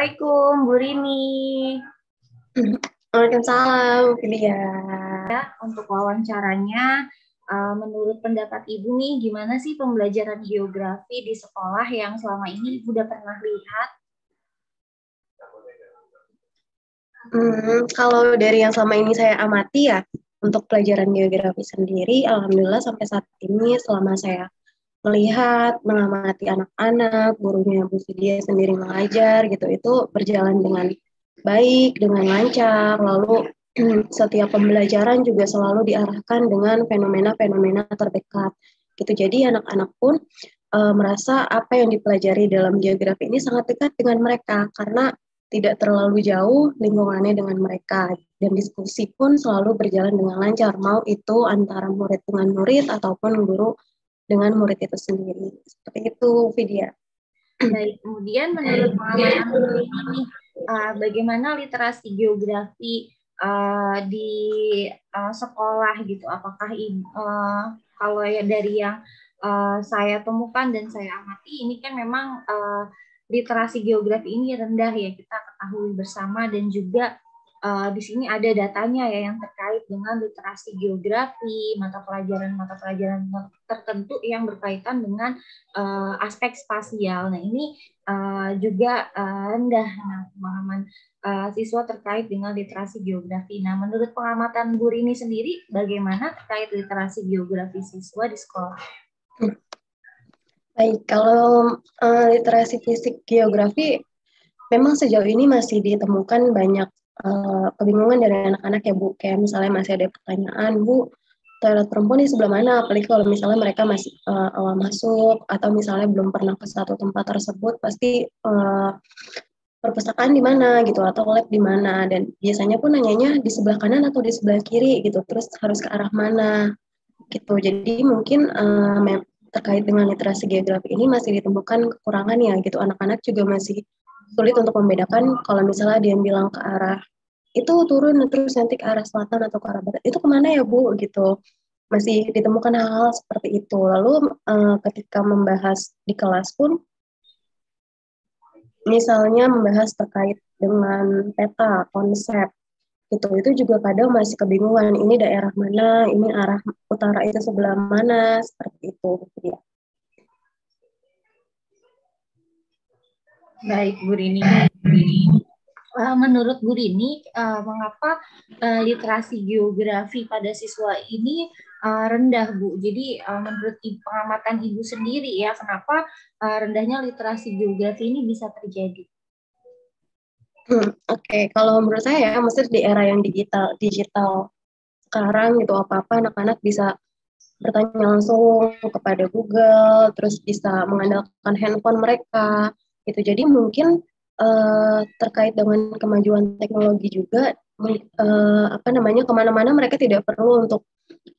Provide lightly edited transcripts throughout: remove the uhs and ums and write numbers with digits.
Assalamualaikum, Bu Rini. Waalaikumsalam, Filia. Untuk wawancaranya, menurut pendapat Ibu nih, gimana sih pembelajaran geografi di sekolah yang selama ini Ibu udah pernah lihat? Kalau dari yang selama ini saya amati ya, untuk pelajaran geografi sendiri, alhamdulillah sampai saat ini selama saya melihat, mengamati anak-anak, gurunya Bu Fidia sendiri mengajar gitu, itu berjalan dengan baik, dengan lancar, lalu setiap pembelajaran juga selalu diarahkan dengan fenomena-fenomena terdekat. Gitu. Jadi anak-anak pun merasa apa yang dipelajari dalam geografi ini sangat dekat dengan mereka karena tidak terlalu jauh lingkungannya dengan mereka dan diskusi pun selalu berjalan dengan lancar, mau itu antara murid dengan murid ataupun guru dengan murid itu sendiri. Seperti itu, Vidya. Baik, kemudian menurut pengalaman Bu Rini nih, bagaimana literasi geografi di sekolah gitu? Apakah kalau ya dari yang saya temukan dan saya amati, ini kan memang literasi geografi ini rendah ya, kita ketahui bersama, dan juga di sini ada datanya ya yang terkait dengan literasi geografi, mata pelajaran tertentu yang berkaitan dengan aspek spasial. Nah, ini juga rendah pemahaman siswa terkait dengan literasi geografi. Nah, menurut pengamatan Bu Rini sendiri, bagaimana terkait literasi geografi siswa di sekolah? Baik, kalau literasi fisik geografi memang sejauh ini masih ditemukan banyak kebingungan dari anak-anak ya Bu. Kayak misalnya masih ada pertanyaan, Bu, toilet perempuan di sebelah mana? Apalagi kalau misalnya mereka masih awal masuk atau misalnya belum pernah ke satu tempat tersebut, pasti perpustakaan di mana gitu atau lab di mana, dan biasanya pun nanyanya di sebelah kanan atau di sebelah kiri gitu, terus harus ke arah mana gitu. Jadi mungkin terkait dengan literasi geografi ini masih ditemukan kekurangannya gitu. Anak-anak juga masih sulit untuk membedakan kalau misalnya dia bilang ke arah itu turun terus nanti ke arah selatan atau ke arah barat, itu kemana ya Bu gitu. Masih ditemukan hal-hal seperti itu. Lalu ketika membahas di kelas pun, misalnya membahas terkait dengan peta, konsep, itu juga kadang masih kebingungan, ini daerah mana, ini arah utara itu sebelah mana, seperti itu. Ya. Baik, Bu Rini. Menurut Bu Rini, mengapa literasi geografi pada siswa ini rendah, Bu? Jadi menurut pengamatan Ibu sendiri ya, kenapa rendahnya literasi geografi ini bisa terjadi? Oke, kalau menurut saya, mesti di era yang digital sekarang gitu, apa-apa anak-anak bisa bertanya langsung kepada Google, terus bisa mengandalkan handphone mereka, gitu. Jadi mungkin terkait dengan kemajuan teknologi juga, kemana-mana mereka tidak perlu untuk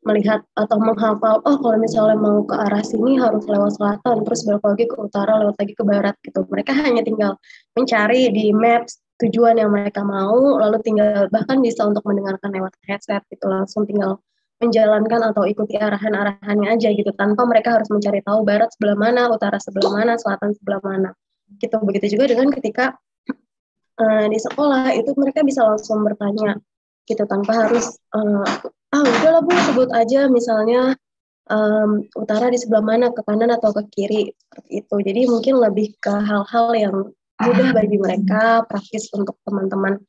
melihat atau menghafal, oh kalau misalnya mau ke arah sini harus lewat selatan, terus belok lagi ke utara, lewat lagi ke barat gitu. Mereka hanya tinggal mencari di maps tujuan yang mereka mau, lalu tinggal bahkan bisa untuk mendengarkan lewat headset gitu, langsung tinggal menjalankan atau ikuti arahan-arahannya aja gitu, tanpa mereka harus mencari tahu barat sebelah mana, utara sebelah mana, selatan sebelah mana. Gitu. Begitu juga dengan ketika di sekolah itu mereka bisa langsung bertanya gitu tanpa harus udahlah Bu sebut aja misalnya utara di sebelah mana, ke kanan atau ke kiri, seperti itu. Jadi mungkin lebih ke hal-hal yang mudah bagi mereka, praktis untuk teman-teman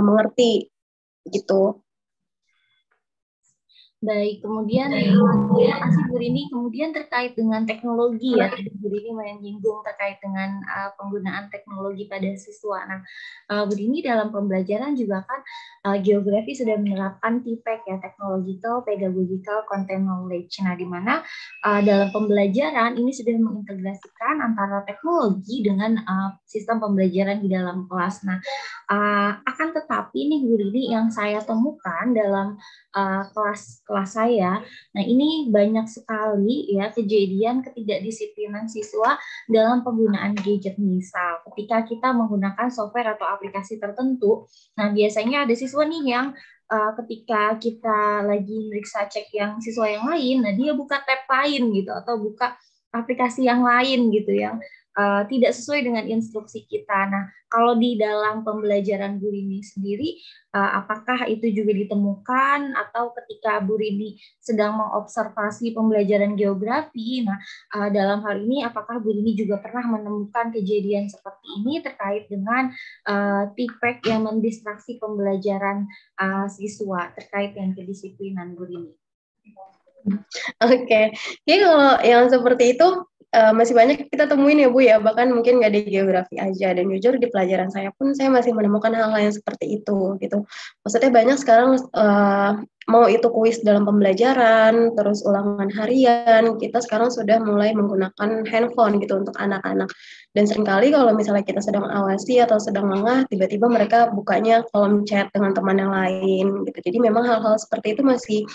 mengerti gitu. Baik, kemudian terima kasih Bu Rini. Kemudian terkait dengan teknologi ya, tadi Bu Rini menyinggung terkait dengan penggunaan teknologi pada siswa. Nah, Bu Rini dalam pembelajaran juga kan geografi sudah menerapkan TPEC ya, Technological, Pedagogical, Content Knowledge. Nah, di mana dalam pembelajaran ini sudah mengintegrasikan antara teknologi dengan sistem pembelajaran di dalam kelas. Nah, akan tetapi nih Bu Rini, yang saya temukan dalam kelas saya. Nah, ini banyak sekali ya kejadian ketidakdisiplinan siswa dalam penggunaan gadget. Misal, ketika kita menggunakan software atau aplikasi tertentu, nah biasanya ada siswa nih yang ketika kita lagi meriksa cek yang siswa yang lain, nah dia buka tab lain gitu atau buka aplikasi yang lain gitu yang tidak sesuai dengan instruksi kita. Nah, kalau di dalam pembelajaran Bu Rini sendiri, apakah itu juga ditemukan atau ketika Bu Rini sedang mengobservasi pembelajaran geografi, nah dalam hal ini apakah Bu Rini juga pernah menemukan kejadian seperti ini terkait dengan tipek yang mendistraksi pembelajaran siswa terkait dengan kedisiplinan Bu Rini? Oke, jadi kalau yang seperti itu masih banyak kita temuin ya Bu ya, bahkan mungkin nggak di geografi aja, dan jujur di pelajaran saya pun saya masih menemukan hal-hal yang seperti itu gitu. Maksudnya banyak sekarang mau itu kuis dalam pembelajaran, terus ulangan harian, kita sekarang sudah mulai menggunakan handphone gitu untuk anak-anak. Dan seringkali kalau misalnya kita sedang awasi atau sedang lengah, tiba-tiba mereka bukanya kolom chat dengan teman yang lain gitu. Jadi memang hal-hal seperti itu masih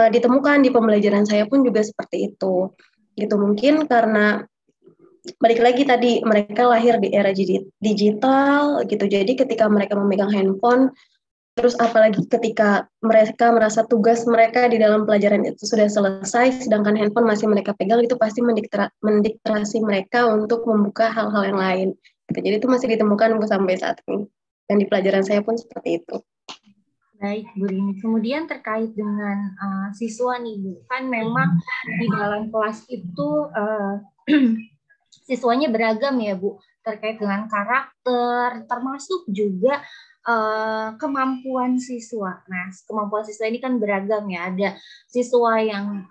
ditemukan di pembelajaran saya pun juga seperti itu. Gitu mungkin karena balik lagi tadi mereka lahir di era digital gitu. Jadi ketika mereka memegang handphone, terus apalagi ketika mereka merasa tugas mereka di dalam pelajaran itu sudah selesai, sedangkan handphone masih mereka pegang, itu pasti mendiktasi mereka untuk membuka hal-hal yang lain. Gitu. Jadi itu masih ditemukan sampai saat ini. Dan di pelajaran saya pun seperti itu. Baik, Bu Rini. Kemudian terkait dengan siswa nih, Bu. Kan memang di dalam kelas itu siswanya beragam ya, Bu. Terkait dengan karakter, termasuk juga kemampuan siswa. Nah, kemampuan siswa ini kan beragam ya. Ada siswa yang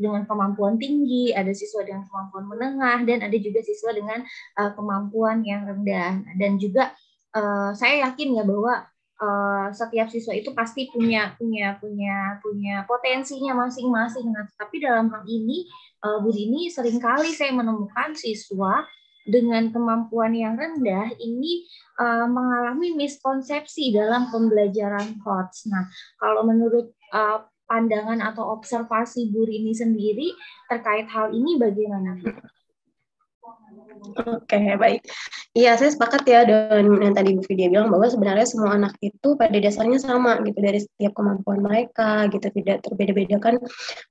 dengan kemampuan tinggi, ada siswa dengan kemampuan menengah, dan ada juga siswa dengan kemampuan yang rendah. Dan juga saya yakin ya bahwa setiap siswa itu pasti punya potensinya masing-masing. Nah, tapi dalam hal ini Bu Dini seringkali saya menemukan siswa dengan kemampuan yang rendah ini mengalami miskonsepsi dalam pembelajaran HOTS. Nah, kalau menurut pandangan atau observasi Bu Rini sendiri terkait hal ini bagaimana? Oke, baik. Iya, saya sepakat ya dengan yang tadi Bu Vidya bilang bahwa sebenarnya semua anak itu pada dasarnya sama gitu dari setiap kemampuan mereka gitu, tidak terbeda-beda kan.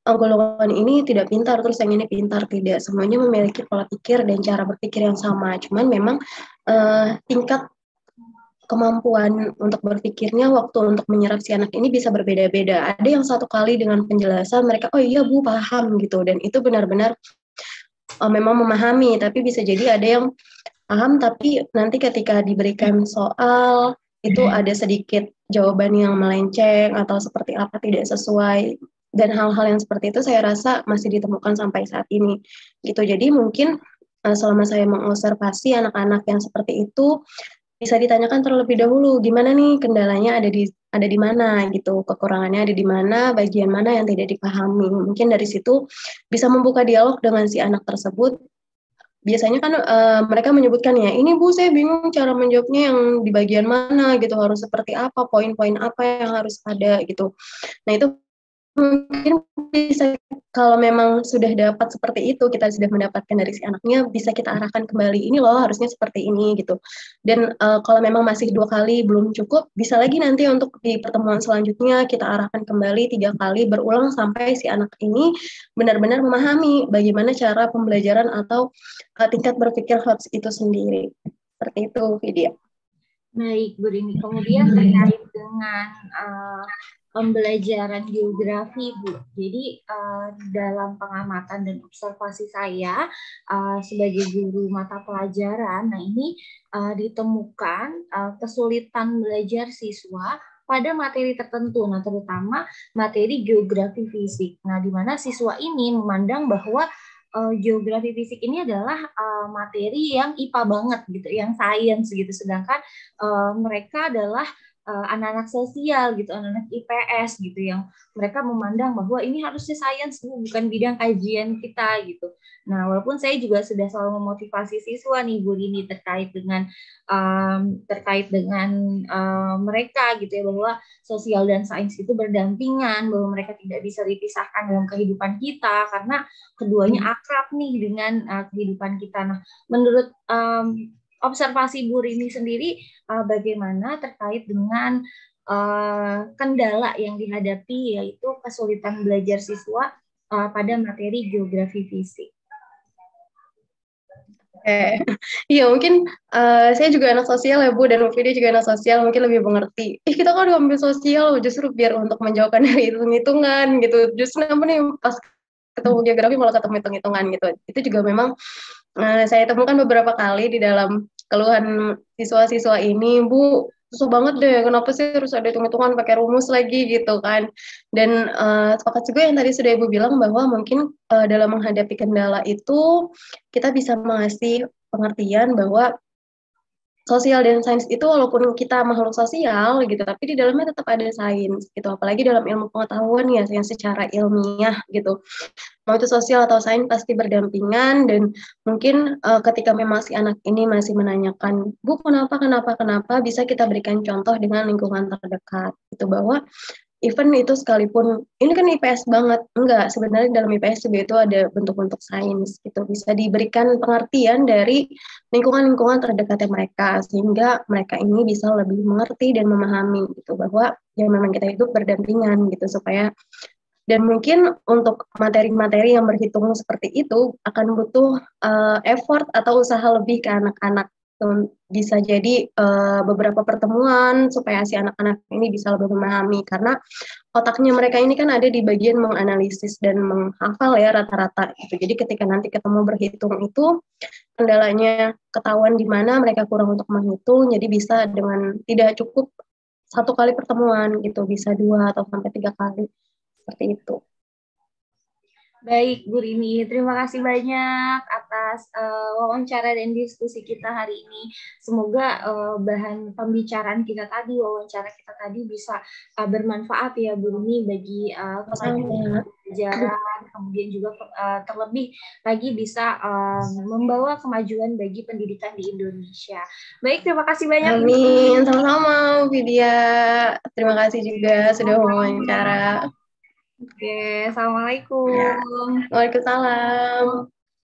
Golongan ini tidak pintar terus yang ini pintar, tidak, semuanya memiliki pola pikir dan cara berpikir yang sama. Cuman memang tingkat kemampuan untuk berpikirnya, waktu untuk menyerap si anak ini bisa berbeda-beda. Ada yang satu kali dengan penjelasan mereka, oh iya Bu paham gitu, dan itu benar-benar memang memahami, tapi bisa jadi ada yang paham tapi nanti ketika diberikan soal itu ada sedikit jawaban yang melenceng atau seperti apa tidak sesuai, dan hal-hal yang seperti itu saya rasa masih ditemukan sampai saat ini gitu. Jadi mungkin selama saya mengobservasi anak-anak yang seperti itu bisa ditanyakan terlebih dahulu gimana nih kendalanya ada di mana gitu, kekurangannya ada di mana, bagian mana yang tidak dipahami. Mungkin dari situ bisa membuka dialog dengan si anak tersebut. Biasanya kan mereka menyebutkan ya, ini Bu saya bingung cara menjawabnya yang di bagian mana gitu, harus seperti apa, poin-poin apa yang harus ada gitu. Nah itu mungkin bisa, kalau memang sudah dapat seperti itu, kita sudah mendapatkan dari si anaknya, bisa kita arahkan kembali, ini loh harusnya seperti ini gitu. Dan kalau memang masih 2 kali belum cukup, bisa lagi nanti untuk di pertemuan selanjutnya kita arahkan kembali 3 kali, berulang sampai si anak ini benar-benar memahami bagaimana cara pembelajaran atau tingkat berpikir HOTS itu sendiri. Seperti itu, Vidya. Baik, Bu Rini. Kemudian terkait dengan pembelajaran geografi, Bu. Jadi dalam pengamatan dan observasi saya sebagai guru mata pelajaran, nah ini ditemukan kesulitan belajar siswa pada materi tertentu, nah terutama materi geografi fisik. Nah, di mana siswa ini memandang bahwa geografi fisik ini adalah materi yang IPA banget gitu, yang sains gitu, sedangkan mereka adalah anak-anak sosial gitu, anak-anak IPS gitu, yang mereka memandang bahwa ini harusnya sains, bukan bidang kajian kita gitu. Nah, walaupun saya juga sudah selalu memotivasi siswa nih Bu Rini terkait dengan mereka gitu ya, bahwa sosial dan sains itu berdampingan, bahwa mereka tidak bisa dipisahkan dalam kehidupan kita karena keduanya akrab nih dengan kehidupan kita. Nah, menurut observasi Bu Rini sendiri bagaimana terkait dengan kendala yang dihadapi, yaitu kesulitan belajar siswa pada materi geografi fisik? Iya mungkin saya juga anak sosial ya Bu, dan Bu Fidi juga anak sosial, mungkin lebih mengerti. Kita kan ambil sosial justru biar untuk menjauhkan dari hitung-hitungan gitu. Justru kenapa nih pas ketemu geografi malah ketemu hitung-hitungan gitu. Itu juga memang saya temukan beberapa kali di dalam keluhan siswa-siswa ini, Bu, susah banget deh, kenapa sih harus ada hitung-hitungan pakai rumus lagi gitu kan. Dan sepakat juga yang tadi sudah Ibu bilang bahwa mungkin dalam menghadapi kendala itu kita bisa mengasih pengertian bahwa sosial dan sains itu walaupun kita makhluk sosial gitu, tapi di dalamnya tetap ada sains gitu. Apalagi dalam ilmu pengetahuan ya, yang secara ilmiah gitu. Mau itu sosial atau sains pasti berdampingan dan mungkin ketika memang si anak ini masih menanyakan, Bu, kenapa, bisa kita berikan contoh dengan lingkungan terdekat. Itu bahwa even itu sekalipun ini kan IPS banget, enggak, sebenarnya dalam IPS juga itu ada bentuk-bentuk sains gitu, bisa diberikan pengertian dari lingkungan-lingkungan terdekatnya mereka sehingga mereka ini bisa lebih mengerti dan memahami gitu bahwa yang memang kita hidup berdampingan gitu supaya dan mungkin untuk materi-materi yang berhitung seperti itu akan butuh effort atau usaha lebih ke anak-anak. Bisa jadi beberapa pertemuan supaya si anak-anak ini bisa lebih memahami karena otaknya mereka ini kan ada di bagian menganalisis dan menghafal ya rata-rata gitu. Jadi ketika nanti ketemu berhitung itu kendalanya ketahuan di mana mereka kurang untuk menghitung, jadi bisa dengan tidak cukup satu kali pertemuan gitu, bisa 2 atau sampai 3 kali seperti itu. Baik, Bu Rini. Terima kasih banyak atas wawancara dan diskusi kita hari ini. Semoga bahan pembicaraan kita tadi, wawancara kita tadi bisa bermanfaat ya, Bu Rini, bagi kemajuan pelajaran, kemudian juga terlebih lagi bisa membawa kemajuan bagi pendidikan di Indonesia. Baik, terima kasih banyak. Amin. Sama-sama, Vidya. Terima kasih juga sudah wawancara. Oke, Assalamualaikum. Ya. Waalaikumsalam.